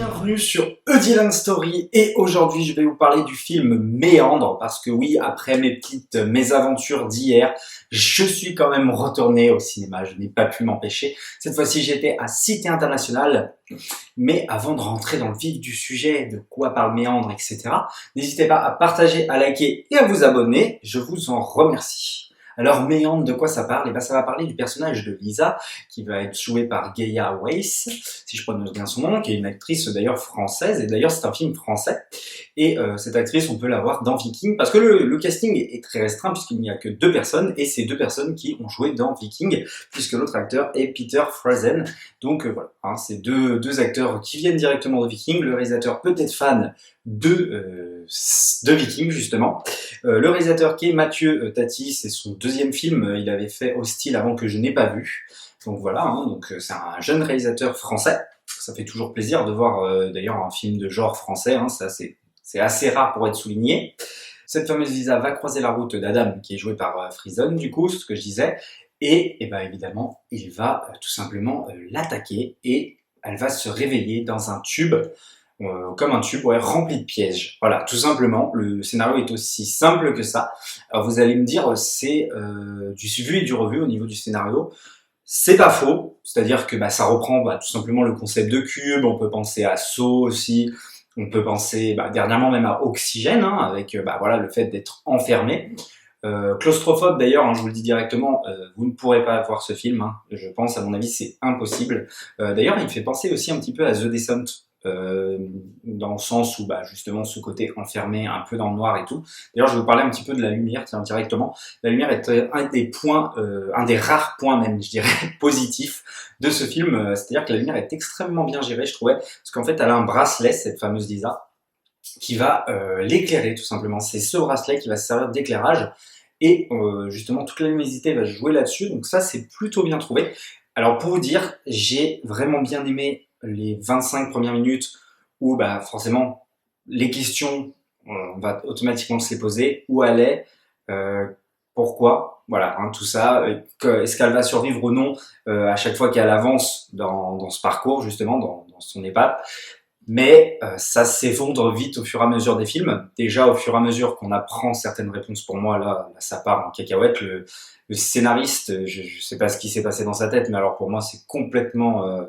Bienvenue sur A Dylan Story et aujourd'hui je vais vous parler du film Méandre parce que oui, après mes petites mésaventures d'hier, je suis quand même retourné au cinéma, je n'ai pas pu m'empêcher. Cette fois-ci j'étais à Cité Internationale, mais avant de rentrer dans le vif du sujet, de quoi parle Méandre, etc., n'hésitez pas à partager, à liker et à vous abonner, je vous en remercie. Alors Méandre, de quoi ça parle? Et ben ça va parler du personnage de Lisa, qui va être joué par Gaia Weiss, si je prononce bien son nom, qui est une actrice d'ailleurs française, et d'ailleurs c'est un film français. Et cette actrice, on peut la voir dans Viking, parce que le casting est très restreint, puisqu'il n'y a que 2 personnes, et c'est 2 personnes qui ont joué dans Viking, puisque l'autre acteur est Peter Frazen. Donc voilà, hein, c'est deux acteurs qui viennent directement de Viking, le réalisateur peut être fan de Viking justement. Le réalisateur qui est Mathieu Tati, c'est son 2e film, il avait fait Hostile avant que je n'ai pas vu. Donc voilà, hein, donc c'est un jeune réalisateur français. Ça fait toujours plaisir de voir d'ailleurs un film de genre français, hein, ça c'est assez rare pour être souligné. Cette fameuse Lisa va croiser la route d'Adam, qui est joué par Friesen, du coup, ce que je disais, et ben évidemment, il va tout simplement l'attaquer, et elle va se réveiller dans un tube, comme un tube rempli de pièges. Voilà, tout simplement, le scénario est aussi simple que ça. Alors vous allez me dire, c'est du vu et du revu au niveau du scénario. C'est pas faux, c'est-à-dire que ça reprend tout simplement le concept de cube, on peut penser à Saw aussi, on peut penser dernièrement même à Oxygène, hein, avec voilà, le fait d'être enfermé. Claustrophobe d'ailleurs, hein, je vous le dis directement, vous ne pourrez pas voir ce film, hein, je pense, à mon avis c'est impossible. D'ailleurs il me fait penser aussi un petit peu à The Descent, dans le sens où justement ce côté enfermé, un peu dans le noir et tout. D'ailleurs je vais vous parler un petit peu de la lumière, tiens, directement. La lumière est un des points, un des rares points même, je dirais, positifs de ce film, c'est-à-dire que la lumière est extrêmement bien gérée, je trouvais, parce qu'en fait elle a un bracelet, cette fameuse Lisa, qui va l'éclairer tout simplement. C'est ce bracelet qui va se servir d'éclairage, et justement toute la luminosité va jouer là-dessus, donc ça c'est plutôt bien trouvé. Alors pour vous dire, j'ai vraiment bien aimé les 25 premières minutes où forcément les questions, on va automatiquement se les poser. Où elle est, pourquoi, voilà, hein, tout ça, est-ce qu'elle va survivre ou non à chaque fois qu'elle avance dans ce parcours, justement, dans son EHPAD. Mais ça s'effondre vite au fur et à mesure des films. Déjà, au fur et à mesure qu'on apprend certaines réponses, pour moi, là ça part en cacahuète. Le scénariste, je sais pas ce qui s'est passé dans sa tête, mais alors pour moi, c'est complètement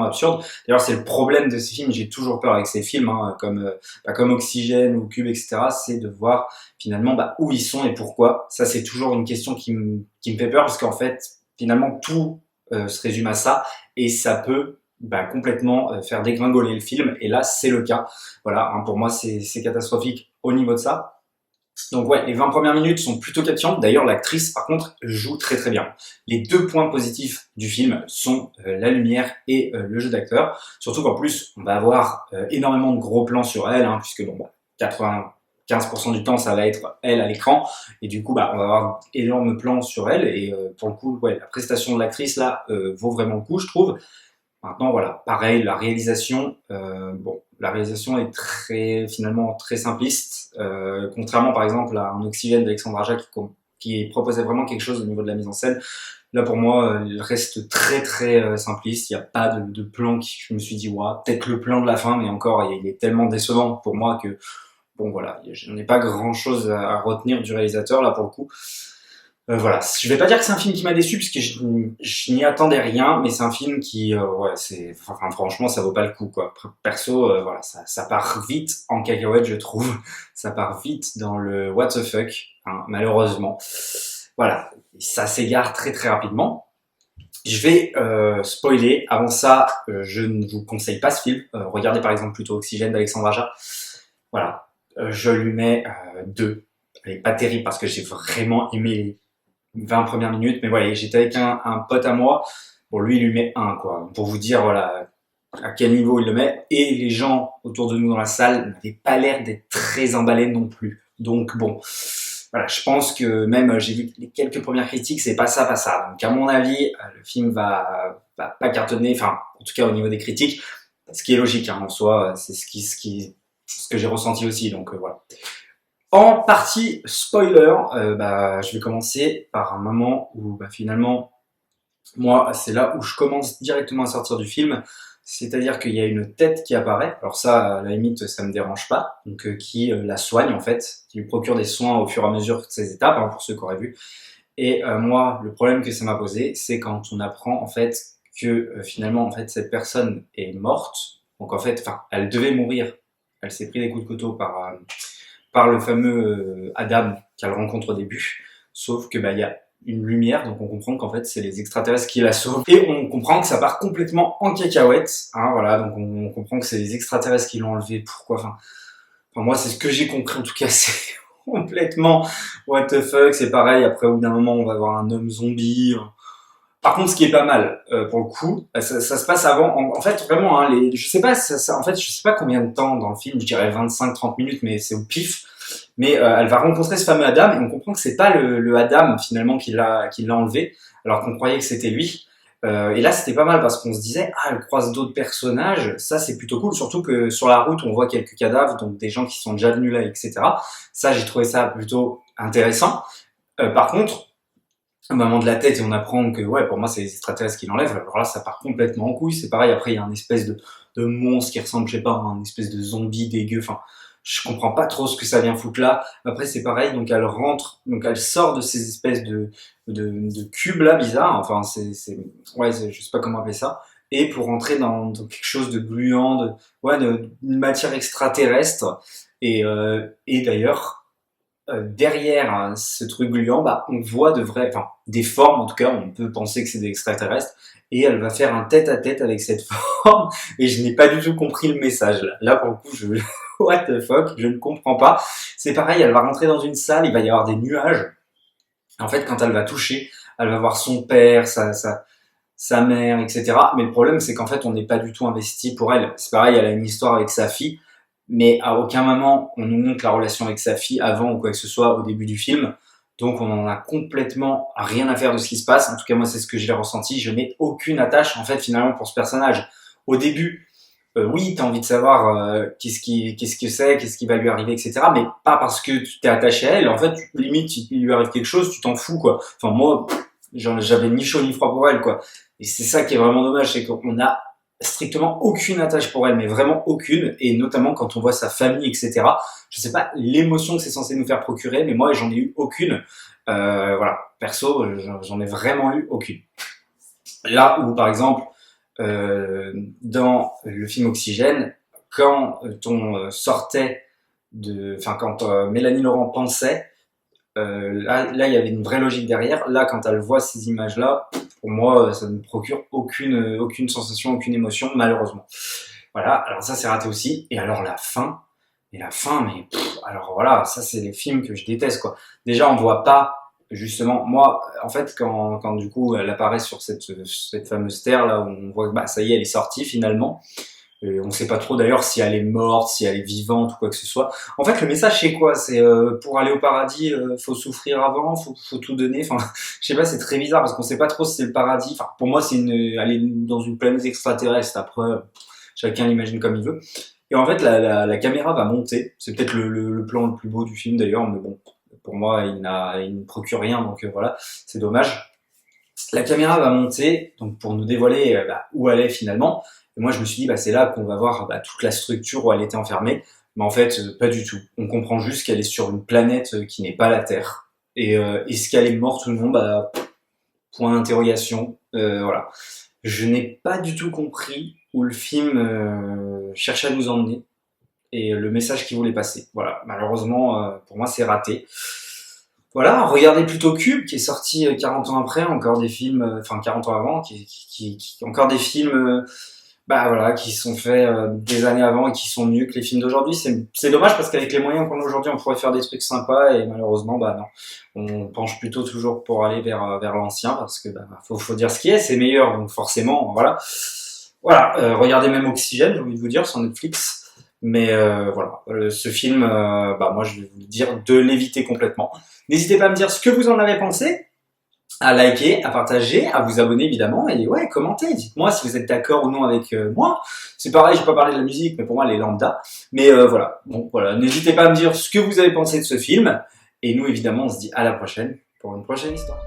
absurde. D'ailleurs, c'est le problème de ces films. J'ai toujours peur avec ces films, hein, comme Oxygène ou Cube, etc. C'est de voir finalement où ils sont et pourquoi. Ça, c'est toujours une question qui me fait peur, parce qu'en fait, finalement, tout se résume à ça, et ça peut complètement faire dégringoler le film, et là c'est le cas. Voilà, hein, pour moi c'est catastrophique au niveau de ça. Donc ouais, les 20 premières minutes sont plutôt captivantes. D'ailleurs l'actrice par contre joue très très bien. Les 2 points positifs du film sont la lumière et le jeu d'acteur. Surtout qu'en plus on va avoir énormément de gros plans sur elle, hein, puisque 95% du temps ça va être elle à l'écran, et du coup on va avoir énorme plans sur elle, et pour le coup ouais, la prestation de l'actrice là vaut vraiment le coup, je trouve. Maintenant, voilà, pareil, la réalisation, la réalisation est finalement très simpliste, contrairement par exemple à un Oxygène d'Alexandre Aja qui proposait vraiment quelque chose au niveau de la mise en scène. Là, pour moi, il reste très très simpliste. Il n'y a pas de plan qui, je me suis dit, peut-être le plan de la fin, mais encore, il est tellement décevant pour moi que, bon voilà, je n'ai pas grand chose à retenir du réalisateur là pour le coup. Voilà, je vais pas dire que c'est un film qui m'a déçu, puisque je n'y attendais rien, mais c'est un film qui, franchement, ça vaut pas le coup, quoi. Perso, voilà, ça part vite en cacahuète, je trouve. Ça part vite dans le what the fuck, hein, malheureusement. Voilà, ça s'égare très très rapidement. Je vais spoiler. Avant ça, je ne vous conseille pas ce film. Regardez par exemple plutôt Oxygène d'Alexandre Aja. Voilà, je lui mets 2. Elle est pas terrible parce que j'ai vraiment aimé les 20 premières minutes, mais voilà, j'étais avec un pote à moi, bon lui il lui met 1 quoi, pour vous dire voilà à quel niveau il le met, et les gens autour de nous dans la salle n'avaient pas l'air d'être très emballés non plus, donc bon, voilà, je pense que même j'ai vu les quelques premières critiques, c'est pas ça, donc à mon avis, le film va pas cartonner, enfin en tout cas au niveau des critiques, ce qui est logique, hein, en soi, c'est ce que j'ai ressenti aussi, donc voilà. En partie spoiler, je vais commencer par un moment où finalement, moi, c'est là où je commence directement à sortir du film. C'est-à-dire qu'il y a une tête qui apparaît, alors ça, à la limite, ça me dérange pas, donc qui la soigne en fait, qui lui procure des soins au fur et à mesure de ses étapes, hein, pour ceux qui auraient vu. Et moi, le problème que ça m'a posé, c'est quand on apprend en fait que finalement, en fait, cette personne est morte, donc en fait, enfin, elle devait mourir, elle s'est pris des coups de couteau par le fameux Adam qu'elle rencontre au début, sauf que bah il y a une lumière, donc on comprend qu'en fait c'est les extraterrestres qui la sauvent, et on comprend que ça part complètement en cacahuète, hein, voilà, donc on comprend que c'est les extraterrestres qui l'ont enlevé, pourquoi, enfin moi c'est ce que j'ai compris en tout cas, c'est complètement what the fuck, c'est pareil, après au bout d'un moment on va avoir un homme zombie. Par contre, ce qui est pas mal, pour le coup, ça se passe avant. En fait, vraiment, hein, je sais pas, en fait, je sais pas combien de temps dans le film. Je dirais 25-30 minutes, mais c'est au pif. Mais elle va rencontrer ce fameux Adam et on comprend que c'est pas le Adam finalement qui l'a enlevé, alors qu'on croyait que c'était lui. Et là, c'était pas mal parce qu'on se disait, ah, elle croise d'autres personnages. Ça, c'est plutôt cool. Surtout que sur la route, on voit quelques cadavres, donc des gens qui sont déjà venus là, etc. Ça, j'ai trouvé ça plutôt intéressant. Par contre, au moment de la tête et on apprend que ouais pour moi c'est les extraterrestres qui l'enlèvent, alors là ça part complètement en couille, c'est pareil, après il y a un espèce de monstre qui ressemble je sais pas à un espèce de zombie dégueu, enfin je comprends pas trop ce que ça vient foutre là. Après c'est pareil, donc elle rentre, donc elle sort de ces espèces de cubes là bizarres, enfin ouais je sais pas comment appeler ça, et pour rentrer dans quelque chose de gluant, d'une matière extraterrestre, et d'ailleurs derrière ce truc gluant, bah, on voit enfin, des formes, en tout cas, on peut penser que c'est des extraterrestres, et elle va faire un tête-à-tête avec cette forme, et je n'ai pas du tout compris le message, là. Là, pour le coup, what the fuck, je ne comprends pas. C'est pareil, elle va rentrer dans une salle, il va y avoir des nuages. En fait, quand elle va toucher, elle va voir son père, sa mère, etc. Mais le problème, c'est qu'en fait, on n'est pas du tout investi pour elle. C'est pareil, elle a une histoire avec sa fille, mais à aucun moment on nous montre la relation avec sa fille avant ou quoi que ce soit au début du film. Donc on en a complètement rien à faire de ce qui se passe. En tout cas, moi, c'est ce que j'ai ressenti. Je n'ai aucune attache, en fait, finalement, pour ce personnage. Au début, oui, t'as envie de savoir qu'est-ce qui va lui arriver, etc. Mais pas parce que tu t'es attaché à elle. En fait, limite, il lui arrive quelque chose, tu t'en fous, quoi. Enfin, moi, j'avais ni chaud ni froid pour elle, quoi. Et c'est ça qui est vraiment dommage, c'est qu'on a strictement aucune attache pour elle, mais vraiment aucune, et notamment quand on voit sa famille, etc. Je sais pas l'émotion que c'est censé nous faire procurer, mais moi, j'en ai eu aucune. Voilà, perso, j'en ai vraiment eu aucune. Là où, par exemple, dans le film Oxygène, quand on sortait enfin, quand Mélanie Laurent pensait, là, il y avait une vraie logique derrière. Là, quand elle voit ces images-là, pour moi, ça ne procure aucune sensation, aucune émotion, malheureusement. Voilà, alors ça, c'est raté aussi. Et alors mais alors voilà, ça, c'est les films que je déteste, quoi. Déjà, on voit pas, justement, moi, en fait, quand du coup, elle apparaît sur cette fameuse terre, là, où on voit que, bah, ça y est, elle est sortie, finalement. On sait pas trop d'ailleurs si elle est morte, si elle est vivante ou quoi que ce soit. En fait, le message c'est quoi? C'est pour aller au paradis, faut souffrir avant, faut tout donner. Enfin, je sais pas, c'est très bizarre parce qu'on sait pas trop si c'est le paradis. Enfin, pour moi, c'est aller dans une planète extraterrestre. Après, chacun l'imagine comme il veut. Et en fait, la caméra va monter. C'est peut-être le plan le plus beau du film d'ailleurs, mais bon, pour moi, il ne procure rien, donc voilà, c'est dommage. La caméra va monter, donc pour nous dévoiler où elle est finalement. Et moi, je me suis dit, c'est là qu'on va voir toute la structure où elle était enfermée. Mais en fait, pas du tout. On comprend juste qu'elle est sur une planète qui n'est pas la Terre. Et est-ce qu'elle est morte ou non? Point d'interrogation. Voilà. Je n'ai pas du tout compris où le film cherchait à nous emmener et le message qu'il voulait passer. Voilà. Malheureusement, pour moi, c'est raté. Voilà, regardez plutôt Cube, qui est sorti 40 ans après, encore des films, enfin 40 ans avant, encore des films voilà, qui sont faits des années avant et qui sont mieux que les films d'aujourd'hui. C'est dommage parce qu'avec les moyens qu'on a aujourd'hui, on pourrait faire des trucs sympas et malheureusement, non. On penche plutôt toujours pour aller vers l'ancien parce que faut dire ce qui est, c'est meilleur, donc forcément, voilà. Voilà, regardez même Oxygène, j'ai envie de vous dire, sur Netflix. Mais voilà, ce film, moi je vais vous dire de l'éviter complètement. N'hésitez pas à me dire ce que vous en avez pensé, à liker, à partager, à vous abonner évidemment, et ouais, commentez, dites-moi si vous êtes d'accord ou non avec moi. C'est pareil, je vais pas parler de la musique, mais pour moi, elle est lambda. Mais voilà, bon, voilà, n'hésitez pas à me dire ce que vous avez pensé de ce film, et nous évidemment, on se dit à la prochaine pour une prochaine histoire.